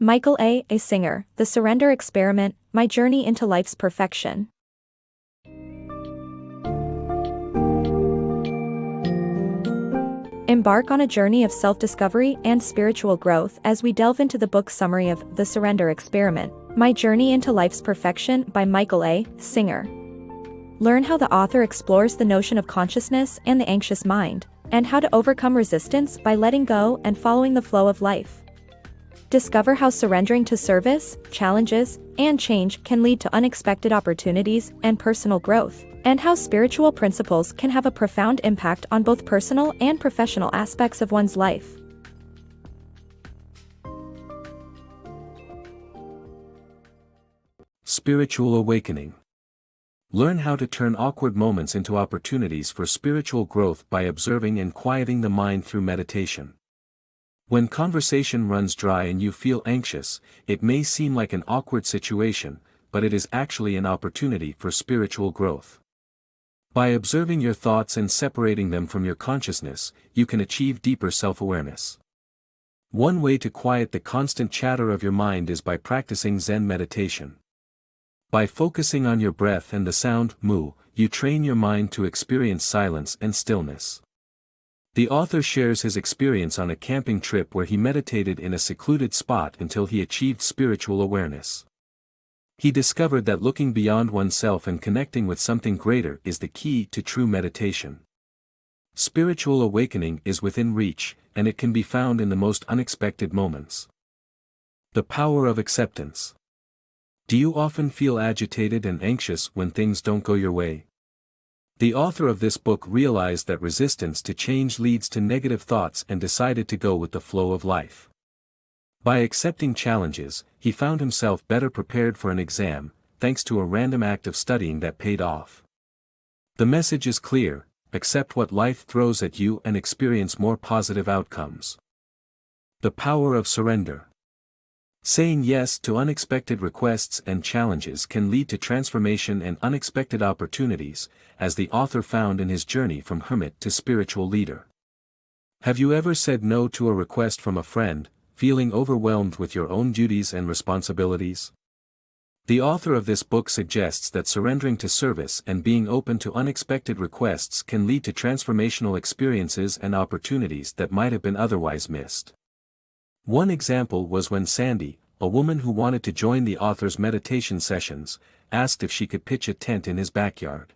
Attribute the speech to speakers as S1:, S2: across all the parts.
S1: MichaelASinger, The Surrender Experiment, My Journey into Life's Perfection. Embark on a journey of self-discovery and spiritual growth as we delve into the book summary of The Surrender Experiment, My Journey into Life's Perfection by MichaelASinger. Learn how the author explores the notion of consciousness and the anxious mind, and how to overcome resistance by letting go and following the flow of life. Discover how surrendering to service, challenges, and change can lead to unexpected opportunities and personal growth, and how spiritual principles can have a profound impact on both personal and professional aspects of one's life.
S2: Spiritual awakening. Learn how to turn awkward moments into opportunities for spiritual growth by observing and quieting the mind through meditation. When conversation runs dry and you feel anxious, it may seem like an awkward situation, but it is actually an opportunity for spiritual growth. By observing your thoughts and separating them from your consciousness, you can achieve deeper self-awareness. One way to quiet the constant chatter of your mind is by practicing Zen meditation. By focusing on your breath and the sound mu, you train your mind to experience silence and stillness. The author shares his experience on a camping trip where he meditated in a secluded spot until he achieved spiritual awareness. He discovered that looking beyond oneself and connecting with something greater is the key to true meditation. Spiritual awakening is within reach, and it can be found in the most unexpected moments. The power of acceptance. Do you often feel agitated and anxious when things don't go your way? The author of this book realized that resistance to change leads to negative thoughts and decided to go with the flow of life. By accepting challenges, he found himself better prepared for an exam, thanks to a random act of studying that paid off. The message is clear: accept what life throws at you and experience more positive outcomes. The power of surrender. Saying yes to unexpected requests and challenges can lead to transformation and unexpected opportunities, as the author found in his journey from hermit to spiritual leader. Have you ever said no to a request from a friend, feeling overwhelmed with your own duties and responsibilities? The author of this book suggests that surrendering to service and being open to unexpected requests can lead to transformational experiences and opportunities that might have been otherwise missed. One example was when Sandy, a woman who wanted to join the author's meditation sessions, asked if she could pitch a tent in his backyard.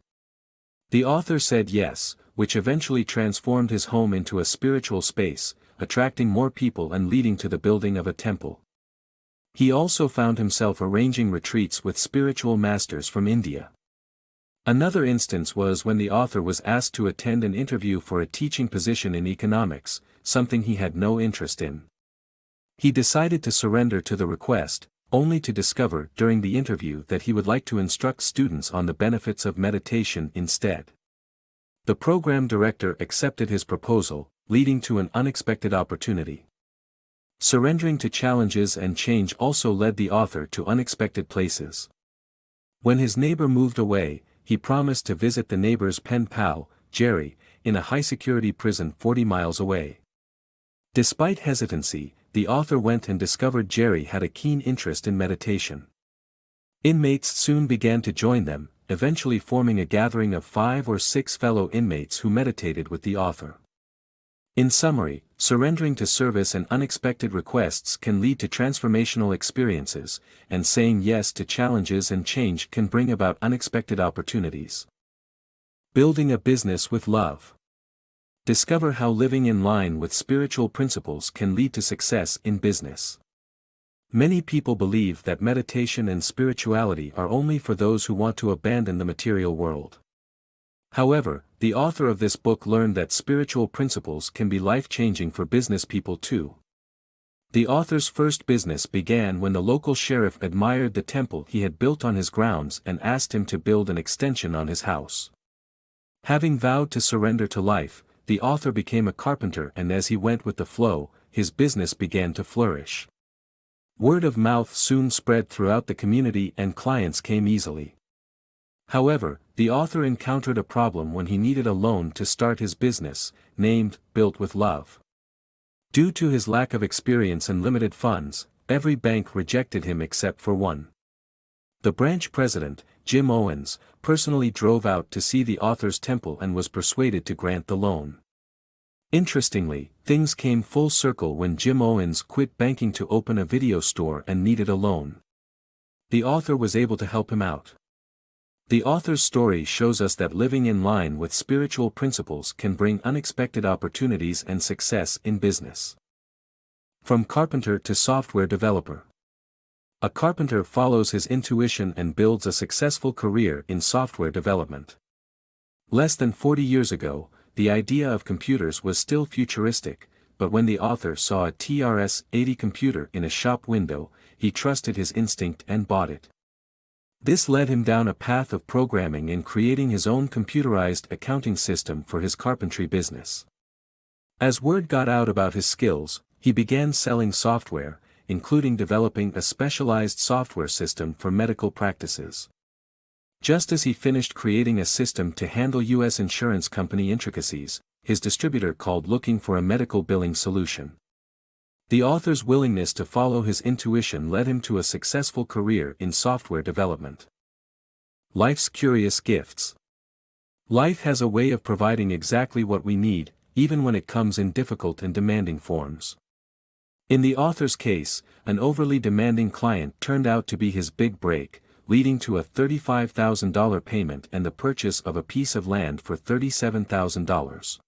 S2: The author said yes, which eventually transformed his home into a spiritual space, attracting more people and leading to the building of a temple. He also found himself arranging retreats with spiritual masters from India. Another instance was when the author was asked to attend an interview for a teaching position in economics, something he had no interest in. He decided to surrender to the request, only to discover during the interview that he would like to instruct students on the benefits of meditation instead. The program director accepted his proposal, leading to an unexpected opportunity. Surrendering to challenges and change also led the author to unexpected places. When his neighbor moved away, he promised to visit the neighbor's pen pal, Jerry, in a high-security prison 40 miles away. Despite hesitancy, the author went and discovered Jerry had a keen interest in meditation. Inmates soon began to join them, eventually forming a gathering of 5 or 6 fellow inmates who meditated with the author. In summary, surrendering to service and unexpected requests can lead to transformational experiences, and saying yes to challenges and change can bring about unexpected opportunities. Building a business with love. Discover how living in line with spiritual principles can lead to success in business. Many people believe that meditation and spirituality are only for those who want to abandon the material world. However, the author of this book learned that spiritual principles can be life-changing for business people too. The author's first business began when the local sheriff admired the temple he had built on his grounds and asked him to build an extension on his house. Having vowed to surrender to life, the author became a carpenter, and as he went with the flow, his business began to flourish. Word of mouth soon spread throughout the community and clients came easily. However, the author encountered a problem when he needed a loan to start his business, named Built with Love. Due to his lack of experience and limited funds, every bank rejected him except for one. The branch president, Jim Owens, personally drove out to see the author's temple and was persuaded to grant the loan. Interestingly, things came full circle when Jim Owens quit banking to open a video store and needed a loan. The author was able to help him out. The author's story shows us that living in line with spiritual principles can bring unexpected opportunities and success in business. From carpenter to software developer. A carpenter follows his intuition and builds a successful career in software development. Less than 40 years ago, the idea of computers was still futuristic, but when the author saw a TRS-80 computer in a shop window, he trusted his instinct and bought it. This led him down a path of programming and creating his own computerized accounting system for his carpentry business. As word got out about his skills, he began selling software, including developing a specialized software system for medical practices. Just as he finished creating a system to handle U.S. insurance company intricacies, his distributor called looking for a medical billing solution. The author's willingness to follow his intuition led him to a successful career in software development. Life's curious gifts. Life has a way of providing exactly what we need, even when it comes in difficult and demanding forms. In the author's case, an overly demanding client turned out to be his big break, leading to a $35,000 payment and the purchase of a piece of land for $37,000.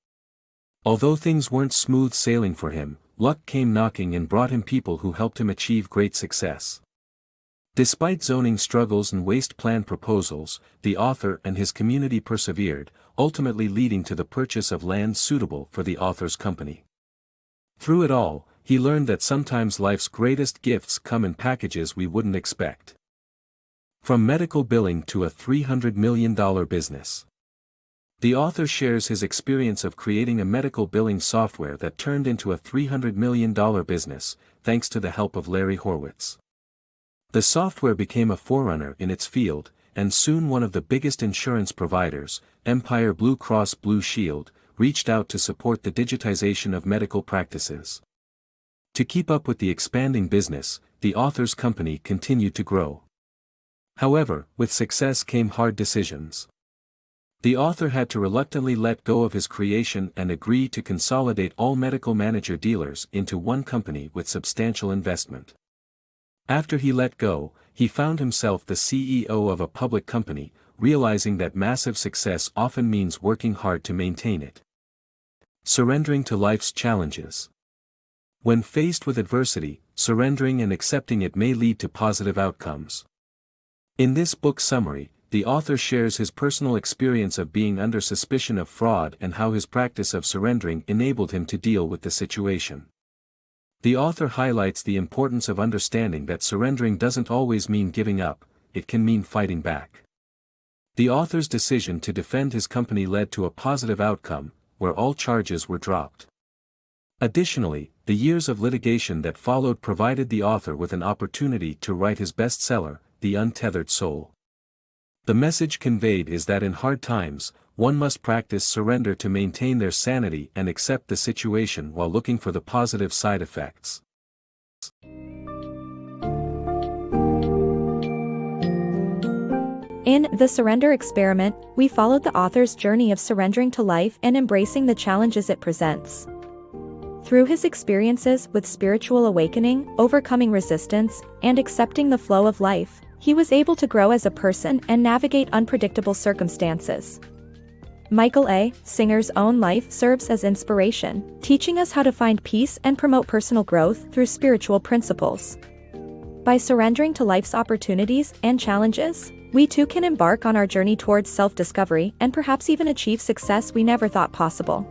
S2: Although things weren't smooth sailing for him, luck came knocking and brought him people who helped him achieve great success. Despite zoning struggles and waste plan proposals, the author and his community persevered, ultimately leading to the purchase of land suitable for the author's company. Through it all, he learned that sometimes life's greatest gifts come in packages we wouldn't expect. From medical billing to a $300 million business. The author shares his experience of creating a medical billing software that turned into a $300 million business, thanks to the help of Larry Horowitz. The software became a forerunner in its field, and soon one of the biggest insurance providers, Empire Blue Cross Blue Shield, reached out to support the digitization of medical practices. To keep up with the expanding business, the author's company continued to grow. However, with success came hard decisions. The author had to reluctantly let go of his creation and agree to consolidate all medical manager dealers into one company with substantial investment. After he let go, he found himself the CEO of a public company, realizing that massive success often means working hard to maintain it. Surrendering to life's challenges. When faced with adversity, surrendering and accepting it may lead to positive outcomes. In this book summary, the author shares his personal experience of being under suspicion of fraud and how his practice of surrendering enabled him to deal with the situation. The author highlights the importance of understanding that surrendering doesn't always mean giving up, it can mean fighting back. The author's decision to defend his company led to a positive outcome, where all charges were dropped. Additionally, the years of litigation that followed provided the author with an opportunity to write his bestseller, The Untethered Soul. The message conveyed is that in hard times, one must practice surrender to maintain their sanity and accept the situation while looking for the positive side effects.
S1: In The Surrender Experiment, we followed the author's journey of surrendering to life and embracing the challenges it presents. Through his experiences with spiritual awakening, overcoming resistance, and accepting the flow of life, he was able to grow as a person and navigate unpredictable circumstances. MichaelASinger's own life serves as inspiration, teaching us how to find peace and promote personal growth through spiritual principles. By surrendering to life's opportunities and challenges, we too can embark on our journey towards self-discovery and perhaps even achieve success we never thought possible.